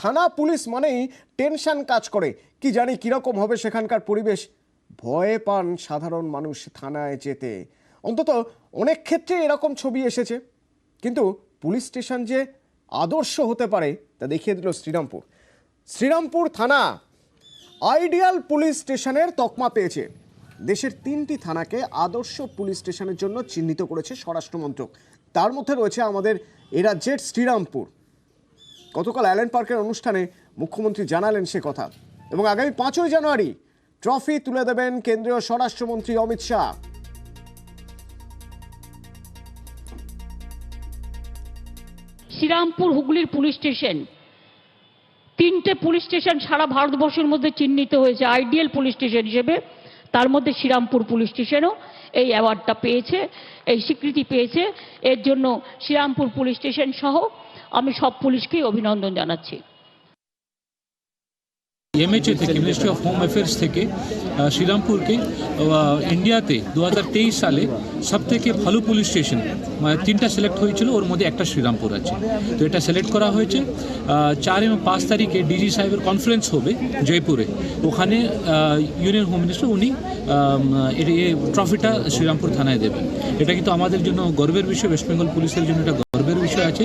থানা পুলিশ মানেই টেনশন কাজ করে। কি জানি কিরকম হবে সেখানকার পরিবেশ। ভয়ে পান সাধারণ মানুষ থানায় যেতে। অন্তত অনেক ক্ষেত্রে এরকম ছবি এসেছে। কিন্তু পুলিশ স্টেশন যে আদর্শ হতে পারে তা দেখিয়ে দিল শ্রীরামপুর। শ্রীরামপুর থানা আইডিয়াল পুলিশ স্টেশনের তকমা পেয়েছে। দেশের 3টি থানাকে আদর্শ পুলিশ স্টেশনের জন্য চিহ্নিত করেছে স্বরাষ্ট্র মন্ত্রক। তার মধ্যে রয়েছে আমাদের এ রাজ্যের শ্রীরামপুর। গতকাল অ্যালেন পার্কের অনুষ্ঠানে মুখ্যমন্ত্রী জানালেন সে কথা। এবং আগামী 5ই জানুয়ারি ট্রফি তুলে দেবেন কেন্দ্রীয় স্বরাষ্ট্রমন্ত্রী অমিত শাহ। শ্রীরামপুর হুগলির পুলিশ স্টেশন 3টে পুলিশ স্টেশন সারা ভারতবর্ষের মধ্যে চিহ্নিত হয়েছে আইডিয়াল পুলিশ স্টেশন হিসেবে। তার মধ্যে শ্রীরামপুর পুলিশ স্টেশনও এই অ্যাওয়ার্ডটা পেয়েছে, এই স্বীকৃতি পেয়েছে। এর জন্য শ্রীরামপুর পুলিশ স্টেশন সহ আমি সব পুলিশকেই অভিনন্দন জানাচ্ছি। এমএচএ থেকে মিনিস্ট্রি অফ হোম অ্যাফেয়ার্স থেকে শ্রীরামপুরকে ইন্ডিয়াতে 2023 সালে সবথেকে ভালো পুলিশ স্টেশন মানে 3টা সিলেক্ট হয়েছিল, ওর মধ্যে একটা শ্রীরামপুর আছে। তো এটা সিলেক্ট করা হয়েছে। 4 এবং 5 তারিখে ডিজি সাহেবের কনফারেন্স হবে জয়পুরে। ওখানে ইউনিয়ন হোম মিনিস্টার উনি এই ট্রফিটা শ্রীরামপুর থানায় দেবেন। এটা কিন্তু আমাদের জন্য গর্বের বিষয়, ওয়েস্ট বেঙ্গল পুলিশের জন্য এটা গর্বের বিষয় আছে।